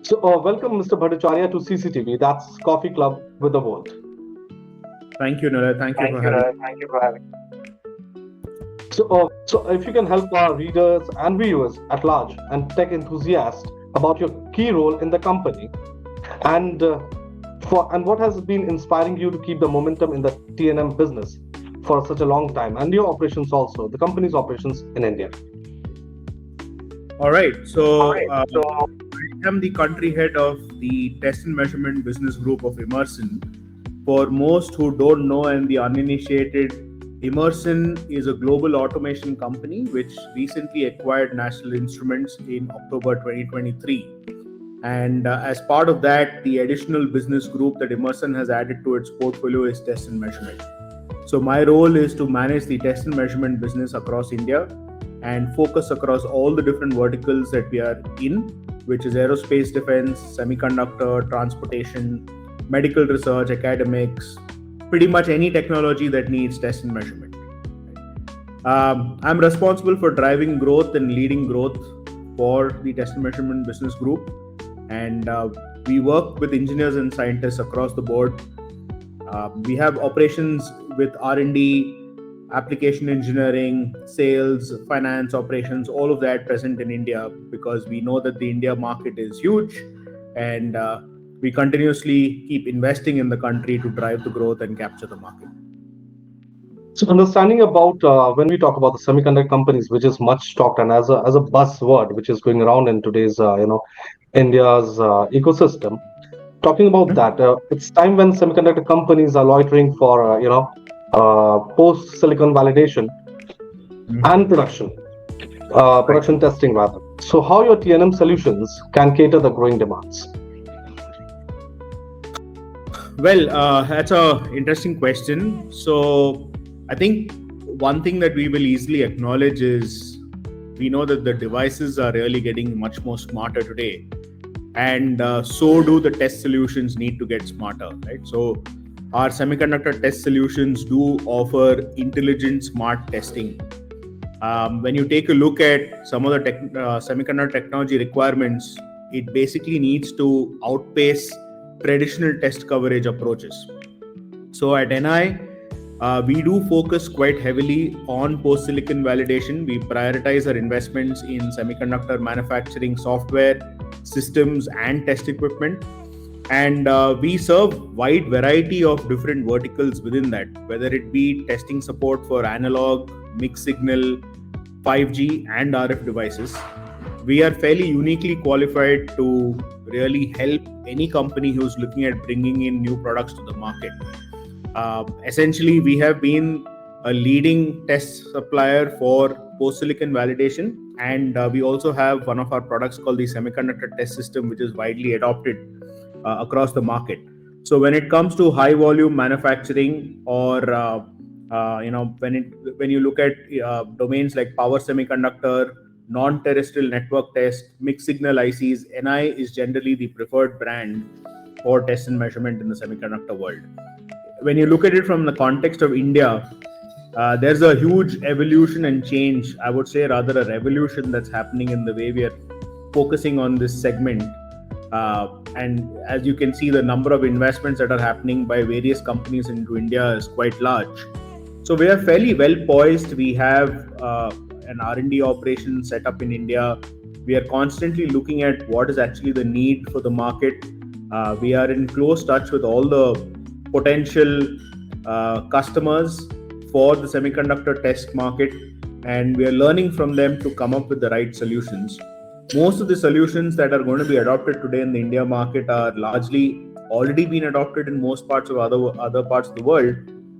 Welcome, Mr. Bhattacharya, to CCTV. That's Coffee Club with the World. Thank you, Niloy. Thank you for Thank you, having Niloy. me. Thank you for having me. If you can help our readers and viewers at large and tech enthusiasts about your key role in the company, and what has been inspiring you to keep the momentum in the TNM business for such a long time, and your operations also, the company's operations in India. All right. All So, right. I am the country head of the test and measurement business group of Emerson. For most who don't know and the uninitiated, Emerson is a global automation company which recently acquired National Instruments in October 2023. And as part of that, the additional business group that Emerson has added to its portfolio is test and measurement. So my role is to manage the test and measurement business across India and focus across all the different verticals that we are in, which is aerospace, defense, semiconductor, transportation, medical research, academics, pretty much any technology that needs test and measurement. I'm responsible for driving growth and leading growth for the test and measurement business group. And we work with engineers and scientists across the board. We have operations with R&D, application engineering, sales, finance, operations, all of that present in India because we know that the India market is huge and we continuously keep investing in the country to drive the growth and capture the market. So, understanding about when we talk about the semiconductor companies, which is much talked and as a buzzword, which is going around in today's India's ecosystem. Talking about that, it's time when semiconductor companies are loitering for post silicon validation and production testing rather. So, how your TNM solutions can cater the growing demands? Well, that's a interesting question. So, I think one thing that we will easily acknowledge is we know that the devices are really getting much more smarter today, and so do the test solutions need to get smarter, right? So, our semiconductor test solutions do offer intelligent, smart testing. When you take a look at some of the semiconductor technology requirements, it basically needs to outpace traditional test coverage approaches. So at NI, we do focus quite heavily on post-silicon validation. We prioritize our investments in semiconductor manufacturing software, systems, and test equipment. And we serve wide variety of different verticals within that, whether it be testing support for analog, mixed signal, 5G, and RF devices. We are fairly uniquely qualified to really help any company who's looking at bringing in new products to the market. Essentially, we have been a leading test supplier for post-silicon validation, and we also have one of our products called the semiconductor test system, which is widely adopted across the market. So when it comes to high volume manufacturing or when you look at domains like power semiconductor, non-terrestrial network test, mixed signal ICs, NI is generally the preferred brand for test and measurement in the semiconductor world. When you look at it from the context of India, there's a huge evolution and change, I would say rather a revolution that's happening in the way we are focusing on this segment. And as you can see, the number of investments that are happening by various companies into India is quite large. So we are fairly well poised. We have an R&D operation set up in India. We are constantly looking at what is actually the need for the market. We are in close touch with all the potential customers for the semiconductor test market, and we are learning from them to come up with the right solutions. Most of the solutions that are going to be adopted today in the India market are largely already been adopted in most parts of other parts of the world.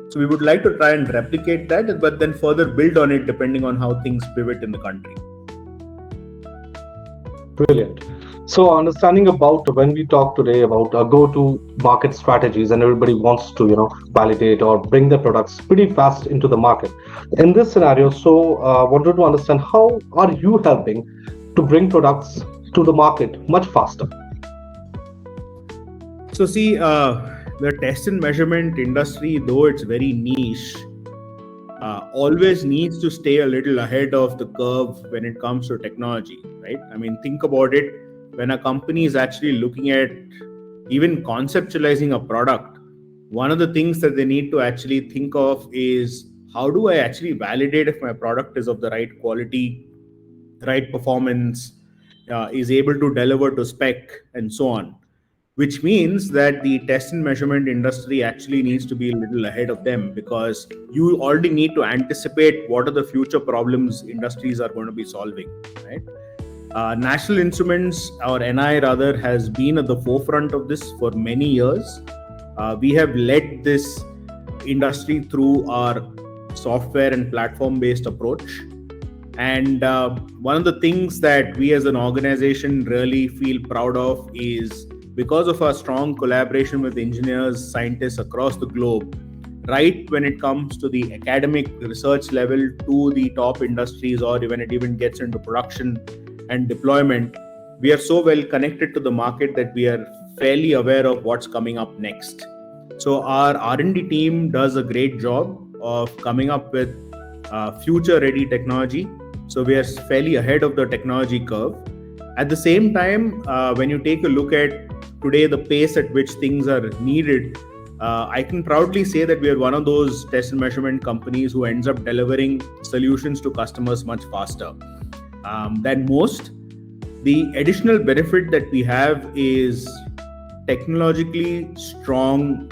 So we would like to try and replicate that, but then further build on it depending on how things pivot in the country. Brilliant. So, understanding about when we talk today about go-to-market strategies, and everybody wants to, validate or bring their products pretty fast into the market. In this scenario, wanted to understand how are you helping to bring products to the market much faster? So, see, the test and measurement industry, though it's very niche, always needs to stay a little ahead of the curve when it comes to technology, right? I mean, think about it. when a company is actually looking at even conceptualizing a product, one of the things that they need to actually think of is, how do I actually validate if my product is of the right quality, right performance, is able to deliver to spec, and so on. Which means that the test and measurement industry actually needs to be a little ahead of them, because you already need to anticipate what are the future problems industries are going to be solving, right? National Instruments, or NI rather, has been at the forefront of this for many years. We have led this industry through our software and platform based approach. And one of the things that we as an organization really feel proud of is, because of our strong collaboration with engineers, scientists across the globe, right when it comes to the academic research level to the top industries, or when it even gets into production and deployment, we are so well connected to the market that we are fairly aware of what's coming up next. So our R&D team does a great job of coming up with future ready technology. So we are fairly ahead of the technology curve. At the same time, when you take a look at today, the pace at which things are needed, I can proudly say that we are one of those test and measurement companies who ends up delivering solutions to customers much faster than most. The additional benefit that we have is technologically strong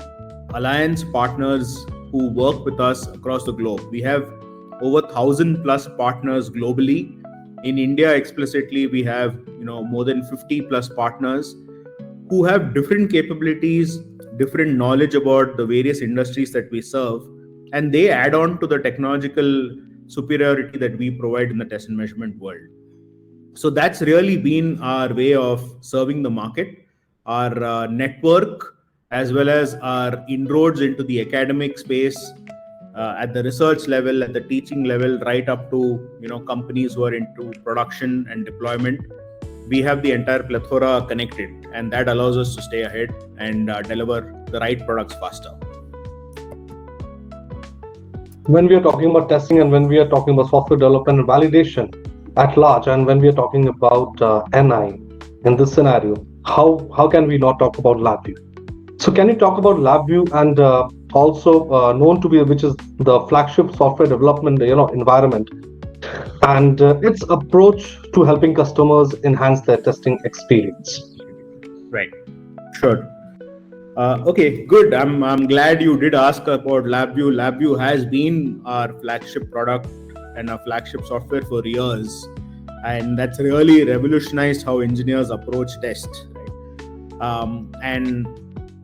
alliance partners who work with us across the globe. We have over 1,000 plus partners globally. In India explicitly, we have more than 50 plus partners who have different capabilities, different knowledge about the various industries that we serve, and they add on to the technological superiority that we provide in the test and measurement world. So that's really been our way of serving the market. Our network, as well as our inroads into the academic space, at the research level, at the teaching level, right up to companies who are into production and deployment. We have the entire plethora connected, and that allows us to stay ahead and deliver the right products faster. When we are talking about testing, and when we are talking about software development and validation at large, and when we are talking about NI in this scenario, how can we not talk about LabVIEW? So can you talk about LabVIEW, and also known to be, which is the flagship software development environment, and its approach to helping customers enhance their testing experience? Right. Sure. Okay, good. I'm glad you did ask about LabVIEW. LabVIEW has been our flagship product and our flagship software for years, and that's really revolutionized how engineers approach tests. Right? And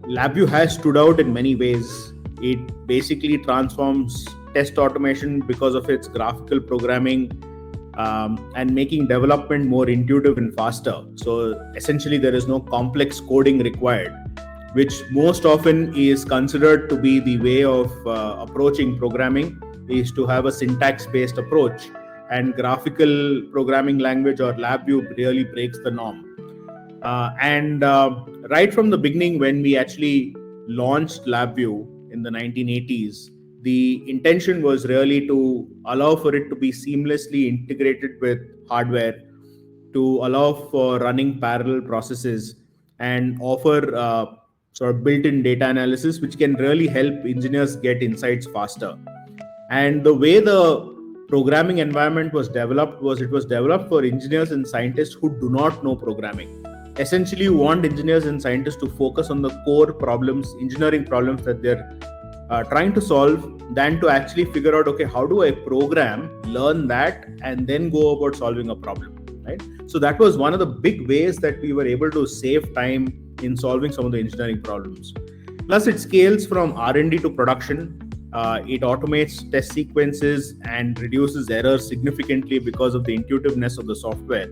LabVIEW has stood out in many ways. It basically transforms test automation because of its graphical programming, and making development more intuitive and faster. So essentially, there is no complex coding required, which most often is considered to be the way of approaching programming, is to have a syntax-based approach. And graphical programming language, or LabVIEW, really breaks the norm. And right from the beginning, when we actually launched LabVIEW in the 1980s, the intention was really to allow for it to be seamlessly integrated with hardware, to allow for running parallel processes, and offer sort of built-in data analysis, which can really help engineers get insights faster. And the way the programming environment was developed was, it was developed for engineers and scientists who do not know programming. Essentially, you want engineers and scientists to focus on the core problems, engineering problems that they're trying to solve, than to actually figure out, okay, how do I program, learn that, and then go about solving a problem, right? So that was one of the big ways that we were able to save time in solving some of the engineering problems. Plus, it scales from R&D to production. It automates test sequences and reduces errors significantly because of the intuitiveness of the software.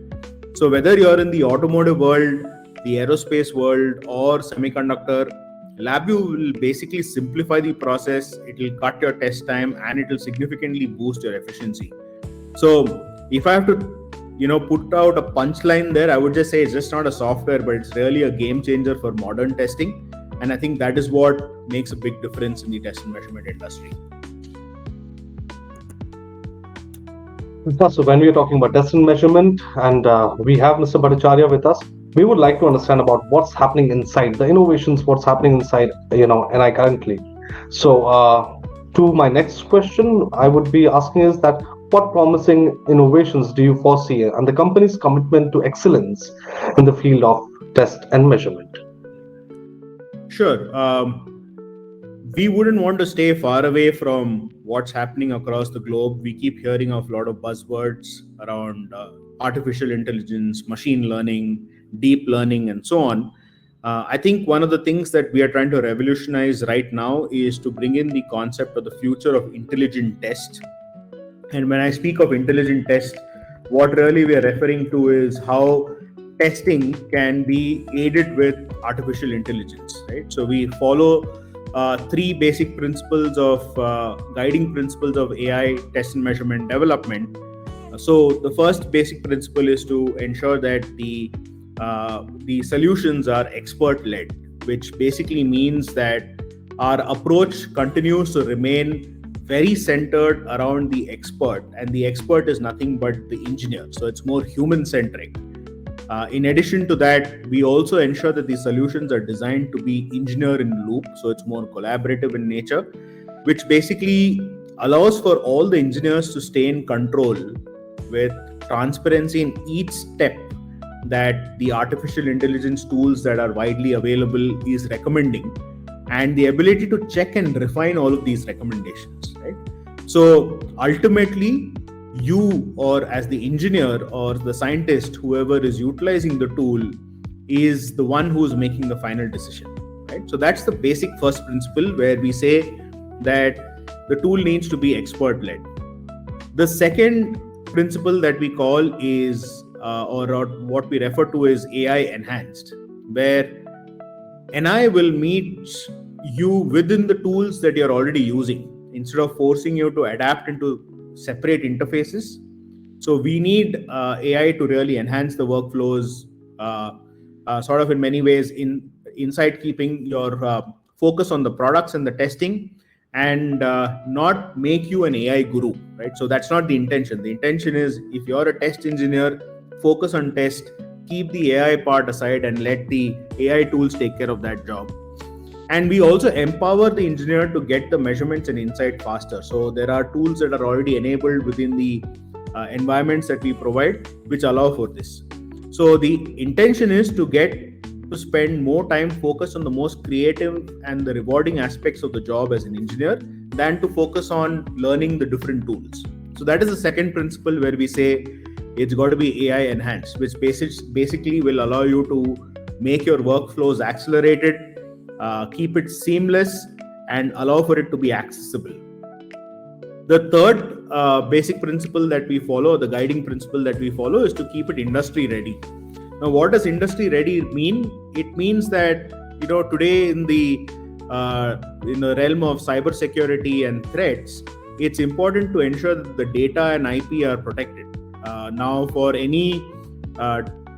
So whether you're in the automotive world, the aerospace world, or semiconductor, LabVIEW will basically simplify the process. It will cut your test time, and it will significantly boost your efficiency. So if I have to, put out a punchline there, I would just say it's just not a software, but it's really a game changer for modern testing. And I think that is what makes a big difference in the test and measurement industry. So when we are talking about test and measurement, and we have Mr. Bhattacharya with us, we would like to understand about what's happening inside the innovations, what's happening inside, NI currently. So, to my next question, I would be asking is that what promising innovations do you foresee and the company's commitment to excellence in the field of test and measurement? Sure. We wouldn't want to stay far away from what's happening across the globe. We keep hearing of a lot of buzzwords around artificial intelligence, machine learning, deep learning, and so on. I think one of the things that we are trying to revolutionize right now is to bring in the concept of the future of intelligent test. And when I speak of intelligent test, what really we are referring to is how testing can be aided with artificial intelligence, right? So we follow three basic principles of guiding principles of AI test and measurement development. So the first basic principle is to ensure that the solutions are expert led, which basically means that our approach continues to remain very centered around the expert, and the expert is nothing but the engineer. So it's more human centric. In addition to that, we also ensure that the solutions are designed to be engineer in loop, so it's more collaborative in nature, which basically allows for all the engineers to stay in control with transparency in each step that the artificial intelligence tools that are widely available is recommending, and the ability to check and refine all of these recommendations, right? So ultimately, you, or as the engineer or the scientist, whoever is utilizing the tool, is the one who's making the final decision, right? So that's the basic first principle, where we say that the tool needs to be expert led. The second principle that we call is or what we refer to as AI enhanced, where NI will meet you within the tools that you're already using instead of forcing you to adapt into separate interfaces. So we need AI to really enhance the workflows, sort of in many ways, inside keeping your focus on the products and the testing, and not make you an AI guru, right? So that's not the intention. The intention is, if you're a test engineer, focus on test, keep the AI part aside, and let the AI tools take care of that job. And we also empower the engineer to get the measurements and insight faster. So there are tools that are already enabled within the environments that we provide, which allow for this. So the intention is to get to spend more time focused on the most creative and the rewarding aspects of the job as an engineer, than to focus on learning the different tools. So that is the second principle, where we say it's got to be AI enhanced, which basically will allow you to make your workflows accelerated, keep it seamless, and allow for it to be accessible. The third basic principle that we follow, the guiding principle that we follow, is to keep it industry ready. Now, what does industry ready mean? It means that, today in the realm of cybersecurity and threats, it's important to ensure that the data and IP are protected. Now, for any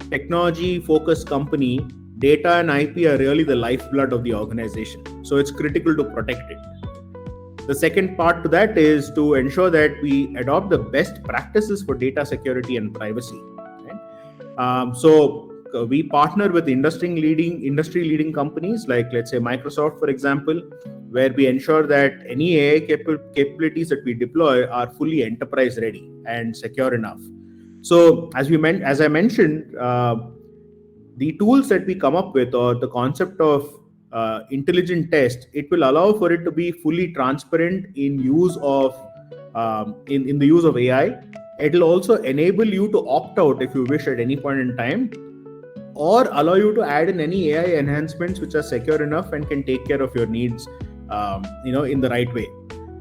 technology-focused company, data and IP are really the lifeblood of the organization. So it's critical to protect it. The second part to that is to ensure that we adopt the best practices for data security and privacy. Right? So we partner with industry-leading companies like, let's say, Microsoft, for example, where we ensure that any AI capabilities that we deploy are fully enterprise-ready and secure enough. So as I mentioned, the tools that we come up with, or the concept of intelligent test, it will allow for it to be fully transparent in use of in the use of AI. It will also enable you to opt out if you wish at any point in time, or allow you to add in any AI enhancements which are secure enough and can take care of your needs, in the right way.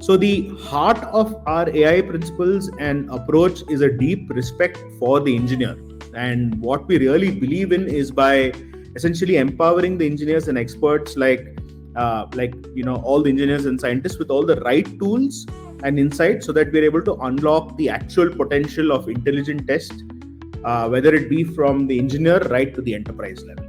So the heart of our AI principles and approach is a deep respect for the engineer. And what we really believe in is by essentially empowering the engineers and experts, like all the engineers and scientists, with all the right tools and insights, so that we're able to unlock the actual potential of intelligent test, whether it be from the engineer right to the enterprise level.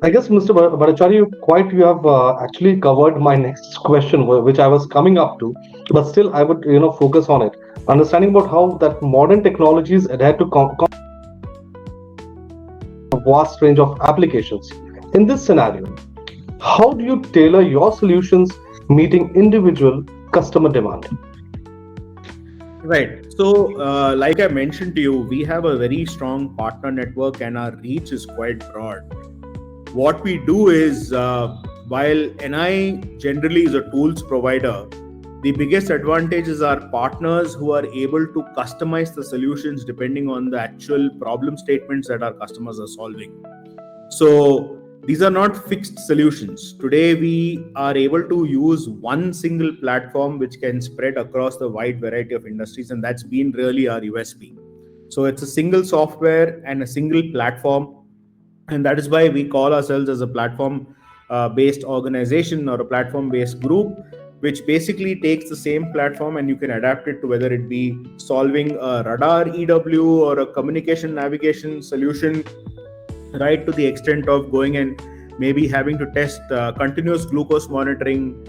I guess, Mr. Bhattacharya, you have actually covered my next question, which I was coming up to, but still I would, focus on it. understanding about how that modern technologies adhere to a vast range of applications. In this scenario, how do you tailor your solutions meeting individual customer demand? Right. So, like I mentioned to you, we have a very strong partner network and our reach is quite broad. What we do is, while NI generally is a tools provider, the biggest advantage is our partners who are able to customize the solutions depending on the actual problem statements that our customers are solving. So these are not fixed solutions. Today, we are able to use one single platform which can spread across the wide variety of industries, and that's been really our USP. So it's a single software and a single platform, and that is why we call ourselves as a platform based organization or a platform based group, which basically takes the same platform and you can adapt it to whether it be solving a radar EW or a communication navigation solution, right to the extent of going and maybe having to test continuous glucose monitoring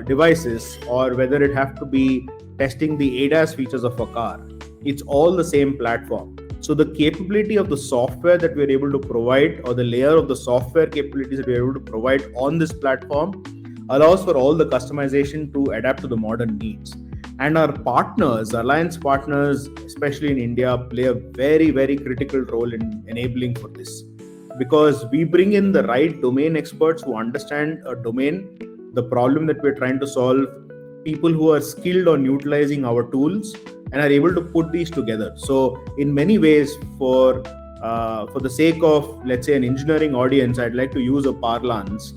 devices, or whether it have to be testing the ADAS features of a car. It's all the same platform. So the capability of the software that we're able to provide, or the layer of the software capabilities that we're able to provide on this platform, allows for all the customization to adapt to the modern needs. And our partners, alliance partners, especially in India, play a very, very critical role in enabling for this, because we bring in the right domain experts who understand a domain, the problem that we're trying to solve, people who are skilled on utilizing our tools and are able to put these together. So in many ways, for the sake of, let's say, an engineering audience, I'd like to use a parlance.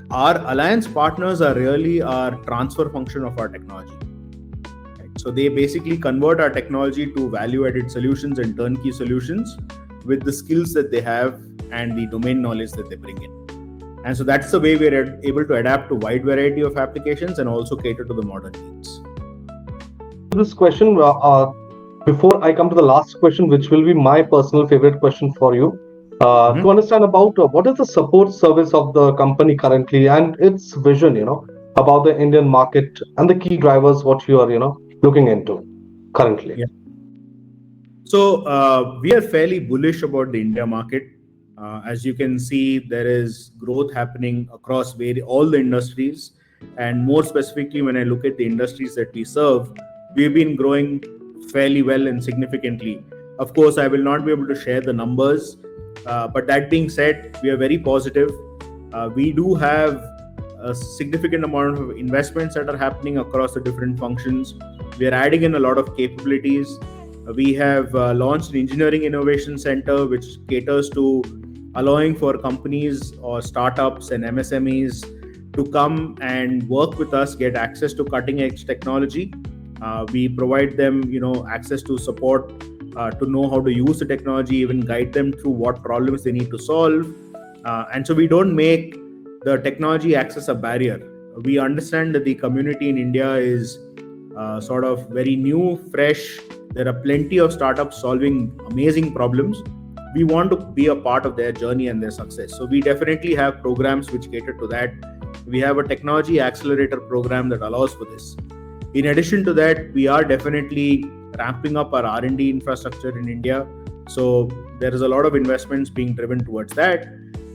Our alliance partners are really our transfer function of our technology. So they basically convert our technology to value-added solutions and turnkey solutions with the skills that they have and the domain knowledge that they bring in. And so that's the way we're able to adapt to a wide variety of applications and also cater to the modern needs. This question, before I come to the last question, which will be my personal favorite question for you, to understand about what is the support service of the company currently and its vision, about the Indian market and the key drivers, what you are, looking into currently. Yeah. So we are fairly bullish about the India market. As you can see, there is growth happening across all the industries, and more specifically, when I look at the industries that we serve, we've been growing fairly well and significantly. Of course, I will not be able to share the numbers, but that being said, we are very positive. We do have a significant amount of investments that are happening across the different functions. We are adding in a lot of capabilities. We have launched an engineering innovation center, which caters to allowing for companies or startups and MSMEs to come and work with us, get access to cutting edge technology. We provide them, access to support to know how to use the technology, even guide them through what problems they need to solve. And so we don't make the technology access a barrier. We understand that the community in India is sort of very new, fresh. There are plenty of startups solving amazing problems. We want to be a part of their journey and their success. So we definitely have programs which cater to that. We have a technology accelerator program that allows for this. In addition to that, we are definitely ramping up our R&D infrastructure in India. So there is a lot of investments being driven towards that.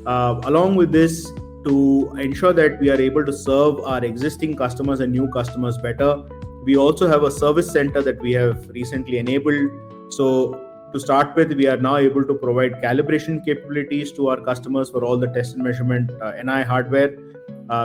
Along with this, to ensure that we are able to serve our existing customers and new customers better, we also have a service center that we have recently enabled. So to start with, we are now able to provide calibration capabilities to our customers for all the test and measurement NI hardware.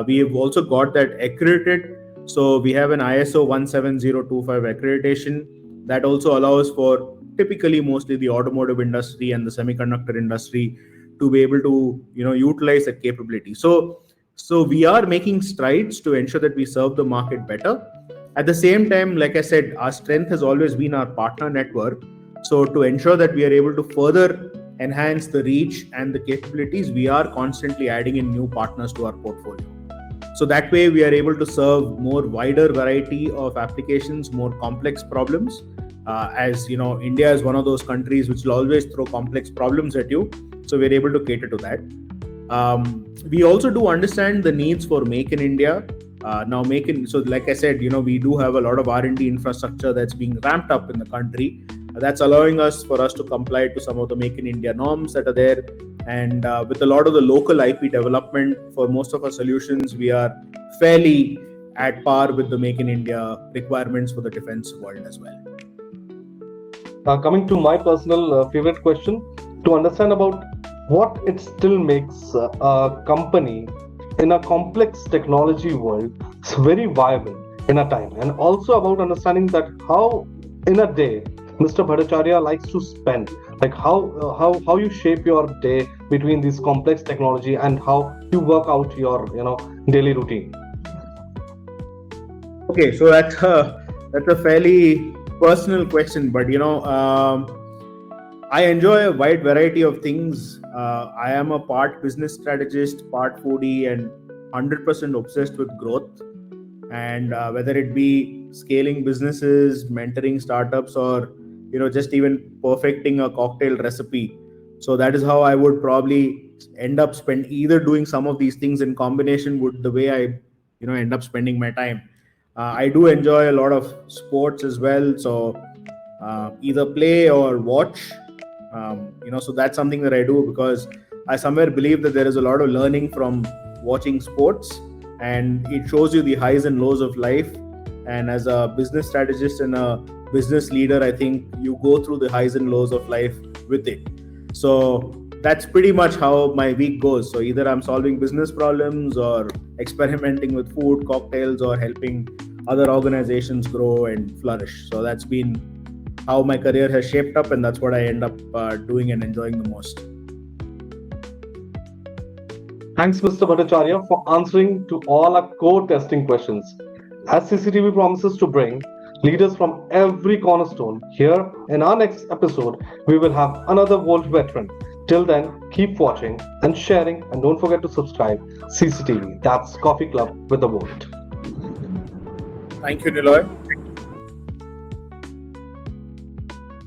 We have also got that accredited. So we have an ISO 17025 accreditation that also allows for typically mostly the automotive industry and the semiconductor industry to be able to utilize that capability. So we are making strides to ensure that we serve the market better. At the same time, like I said, our strength has always been our partner network. So to ensure that we are able to further enhance the reach and the capabilities, we are constantly adding in new partners to our portfolio. So that way we are able to serve more wider variety of applications, more complex problems. As you know, India is one of those countries which will always throw complex problems at you. So we're able to cater to that. We also do understand the needs for Make in India. Now making, so like I said, we do have a lot of R&D infrastructure that's being ramped up in the country. That's allowing us for us to comply to some of the Make in India norms that are there. And with a lot of the local IP development for most of our solutions, we are fairly at par with the Make in India requirements for the defense world as well. Coming to my personal favorite question, to understand about what it still makes a company in a complex technology world very viable in a time, and also about understanding that how in a day Mr. Bhattacharya likes to spend, like how you shape your day between these complex technology and how you work out your daily routine. Okay, so that's a fairly personal question, but I enjoy a wide variety of things. I am a part business strategist, part foodie, and 100% obsessed with growth. And whether it be scaling businesses, mentoring startups, or just even perfecting a cocktail recipe. So that is how I would probably end up spend either doing some of these things in combination with the way I end up spending my time. I do enjoy a lot of sports as well, so either play or watch. So that's something that I do because I somewhere believe that there is a lot of learning from watching sports, and it shows you the highs and lows of life. And as a business strategist and a business leader, I think you go through the highs and lows of life with it. So that's pretty much how my week goes. So either I'm solving business problems or experimenting with food, cocktails, or helping other organizations grow and flourish. So that's been how my career has shaped up, and that's what I end up doing and enjoying the most. Thanks, Mr. Bhattacharya, for answering to all our core testing questions. As CCTV promises to bring leaders from every cornerstone, here in our next episode, we will have another world veteran. Till then, keep watching and sharing, and don't forget to subscribe. CCTV, that's Coffee Club with the World. Thank you, Niloy.